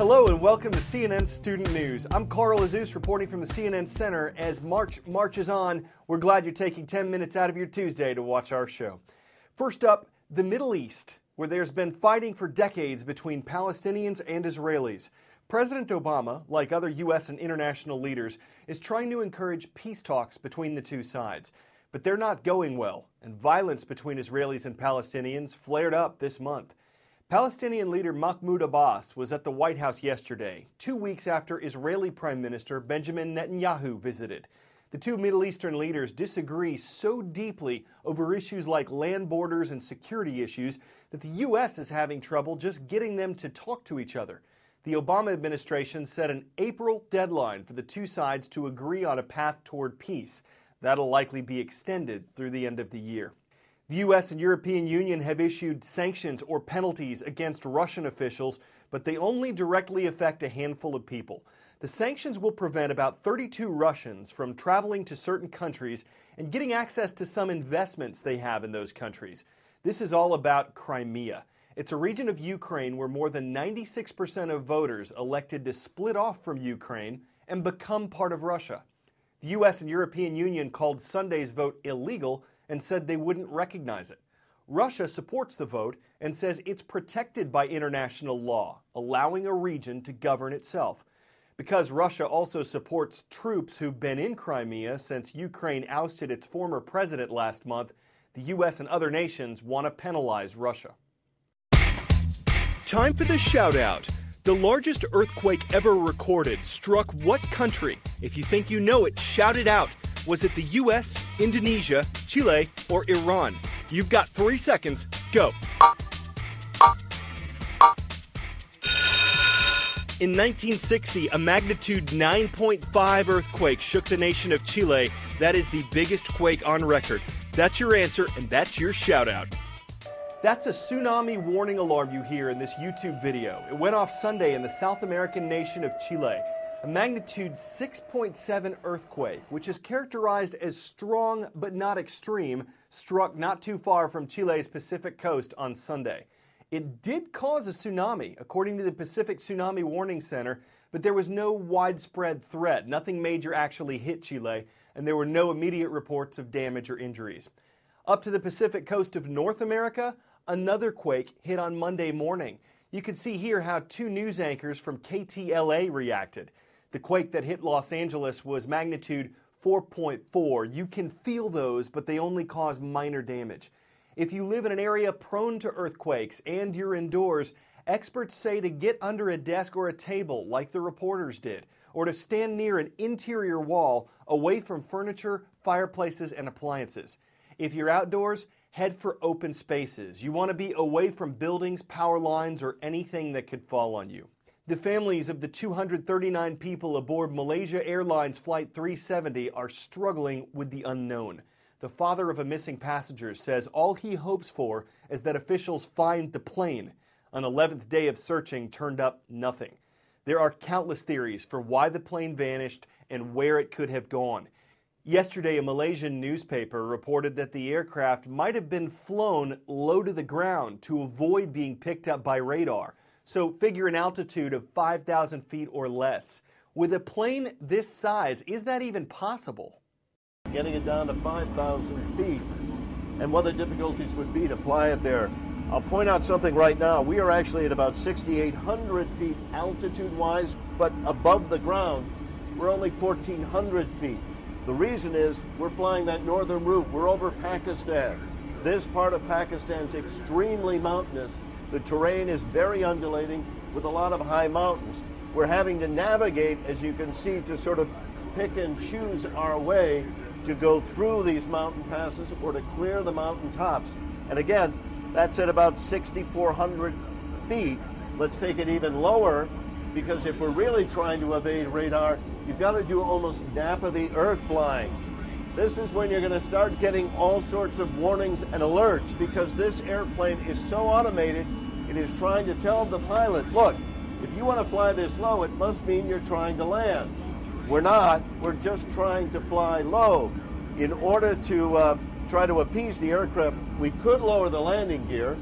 Hello and welcome to CNN Student News. I'm Carl Azus reporting from the CNN Center. As March marches on, we're glad you're taking 10 minutes out of your Tuesday to watch our show. First up, the Middle East, where there's been fighting for decades between Palestinians and Israelis. President Obama, like other U.S. and international leaders, is trying to encourage peace talks between the two sides. But they're not going well, and violence between Israelis and Palestinians flared up this month. Palestinian leader Mahmoud Abbas was at the White House yesterday, 2 weeks after Israeli Prime Minister Benjamin Netanyahu visited. The two Middle Eastern leaders disagree so deeply over issues like land borders and security issues that the U.S. is having trouble just getting them to talk to each other. The Obama administration set an April deadline for the two sides to agree on a path toward peace. That'll likely be extended through the end of the year. The U.S. and European Union have issued sanctions or penalties against Russian officials, but they only directly affect a handful of people. The sanctions will prevent about 32 Russians from traveling to certain countries and getting access to some investments they have in those countries. This is all about Crimea. It's a region of Ukraine where more than 96% of voters elected to split off from Ukraine and become part of Russia. The U.S. and European Union called Sunday's vote illegal and said they wouldn't recognize it. Russia supports the vote and says it's protected by international law, allowing a region to govern itself. Because Russia also supports troops who've been in Crimea since Ukraine ousted its former president last month, the U.S. and other nations want to penalize Russia. Time for the shout-out. The largest earthquake ever recorded struck what country? If you think you know it, shout it out. Was it the U.S., Indonesia, Chile, or Iran? You've got 3 seconds. Go. In 1960, a magnitude 9.5 earthquake shook the nation of Chile. That is the biggest quake on record. That's your answer, and that's your shout-out. That's a tsunami warning alarm you hear in this YouTube video. It went off Sunday in the South American nation of Chile. A magnitude 6.7 earthquake, which is characterized as strong but not extreme, struck not too far from Chile's Pacific coast on Sunday. It did cause a tsunami, according to the Pacific Tsunami Warning Center, but there was no widespread threat. Nothing major actually hit Chile, and there were no immediate reports of damage or injuries. Up to the Pacific coast of North America, another quake hit on Monday morning. You can see here how two news anchors from KTLA reacted. The quake that hit Los Angeles was magnitude 4.4. You can feel those, but they only cause minor damage. If you live in an area prone to earthquakes and you're indoors, experts say to get under a desk or a table like the reporters did, or to stand near an interior wall away from furniture, fireplaces, and appliances. If you're outdoors, head for open spaces. You want to be away from buildings, power lines, or anything that could fall on you. The families of the 239 people aboard Malaysia Airlines Flight 370 are struggling with the unknown. The father of a missing passenger says all he hopes for is that officials find the plane. An 11th day of searching turned up nothing. There are countless theories for why the plane vanished and where it could have gone. Yesterday, a Malaysian newspaper reported that the aircraft might have been flown low to the ground to avoid being picked up by radar. So figure an altitude of 5,000 feet or less. With a plane this size, is that even possible? Getting it down to 5,000 feet and what the difficulties would be to fly it there. I'll point out something right now. We are actually at about 6,800 feet altitude-wise, but above the ground, we're only 1,400 feet. The reason is we're flying that northern route. We're over Pakistan. This part of Pakistan is extremely mountainous. The terrain is very undulating with a lot of high mountains. We're having to navigate, as you can see, to sort of pick and choose our way to go through these mountain passes or to clear the mountain tops. And again, that's at about 6,400 feet. Let's take it even lower, because if we're really trying to evade radar, you've got to do almost nap of the earth flying. This is when you're going to start getting all sorts of warnings and alerts, because this airplane is so automated, it is trying to tell the pilot, look, if you want to fly this low, it must mean you're trying to land. We're not. We're just trying to fly low. In order to try to appease the aircraft, we could lower the landing gear,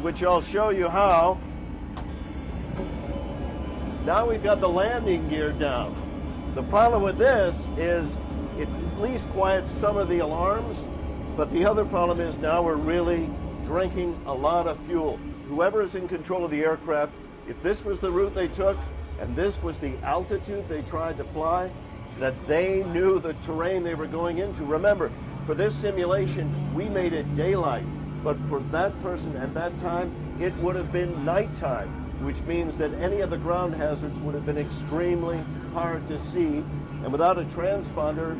which I'll show you how. Now we've got the landing gear down. The problem with this is it at least quiets some of the alarms, but the other problem is now we're really drinking a lot of fuel. Whoever is in control of the aircraft, if this was the route they took and this was the altitude they tried to fly, that they knew the terrain they were going into. Remember, for this simulation, we made it daylight, but for that person at that time, it would have been nighttime, which means that any of the ground hazards would have been extremely hard to see, and without a transponder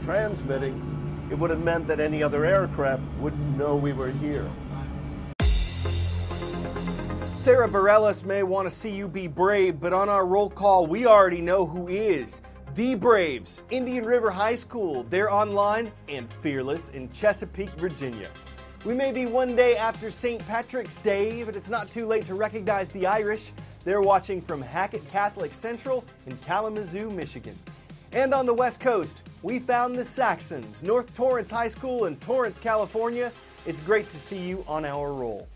transmitting, it would have meant that any other aircraft wouldn't know we were here. Sarah Bareilles may want to see you be brave, but on our roll call, we already know who is. The Braves, Indian River High School. They're online and fearless in Chesapeake, Virginia. We may be one day after St. Patrick's Day, but it's not too late to recognize the Irish. They're watching from Hackett Catholic Central in Kalamazoo, Michigan. And on the West Coast, we found the Saxons, North Torrance High School in Torrance, California. It's great to see you on our roll.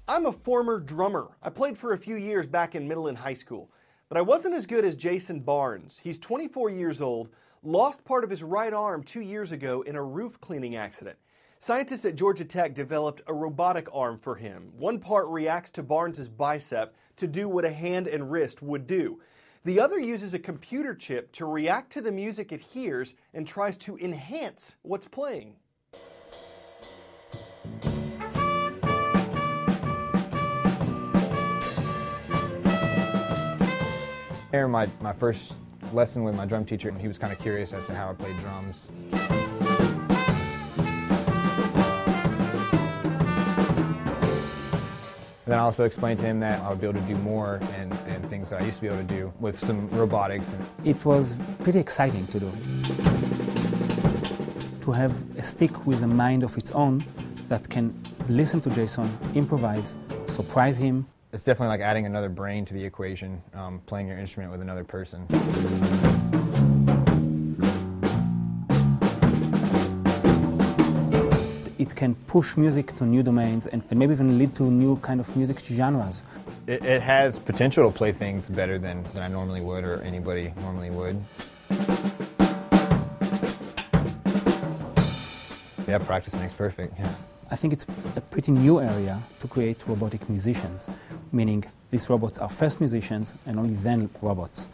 I'm a former drummer. I played for a few years back in middle and high school, but I wasn't as good as Jason Barnes. He's 24 years old, lost part of his right arm 2 years ago in a roof cleaning accident. Scientists at Georgia Tech developed a robotic arm for him. One part reacts to Barnes' bicep to do what a hand and wrist would do. The other uses a computer chip to react to the music it hears and tries to enhance what's playing. My first lesson with my drum teacher, and he was kind of curious as to how I played drums. And then I also explained to him that I would be able to do more and things that I used to be able to do with some robotics. It was pretty exciting to do. To have a stick with a mind of its own that can listen to Jason, improvise, surprise him. It's definitely like adding another brain to the equation, playing your instrument with another person. It can push music to new domains and maybe even lead to new kind of music genres. It has potential to play things better than I normally would or anybody normally would. Yeah, practice makes perfect, yeah. I think it's a pretty new area to create robotic musicians, meaning these robots are first musicians and only then robots.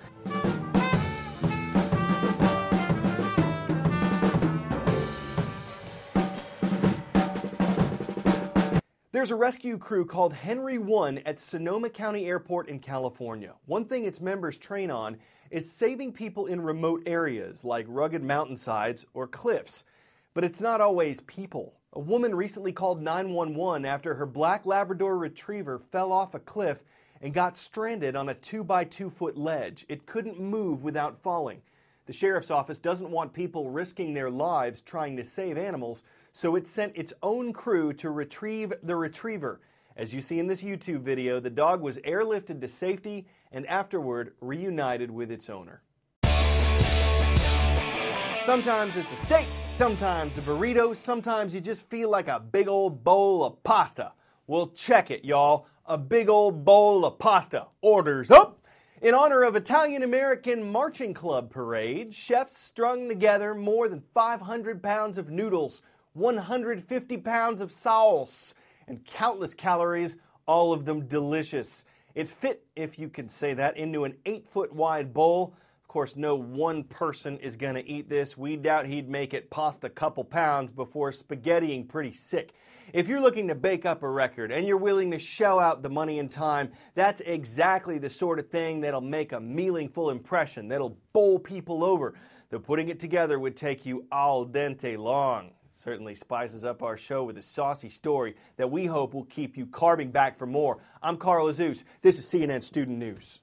There's a rescue crew called Henry 1 at Sonoma County Airport in California. One thing its members train on is saving people in remote areas like rugged mountainsides or cliffs. But it's not always people. A woman recently called 911 after her black Labrador retriever fell off a cliff and got stranded on a 2-by-2-foot ledge. It couldn't move without falling. The sheriff's office doesn't want people risking their lives trying to save animals, so it sent its own crew to retrieve the retriever. As you see in this YouTube video, the dog was airlifted to safety and afterward reunited with its owner. Sometimes it's a steak, sometimes a burrito, sometimes you just feel like a big old bowl of pasta. Well, check it, y'all. A big old bowl of pasta. Orders up! In honor of Italian-American Marching Club Parade, chefs strung together more than 500 pounds of noodles, 150 pounds of sauce, and countless calories, all of them delicious. It fit, if you can say that, into an 8-foot wide bowl. Of course, no one person is going to eat this. We doubt he'd make it past a couple pounds before spaghettiing pretty sick. If you're looking to bake up a record and you're willing to shell out the money and time, that's exactly the sort of thing that'll make a meaningful impression, that'll bowl people over. Though putting it together would take you al dente long. Certainly spices up our show with a saucy story that we hope will keep you carving back for more. I'm Carl Azus. This is CNN Student News.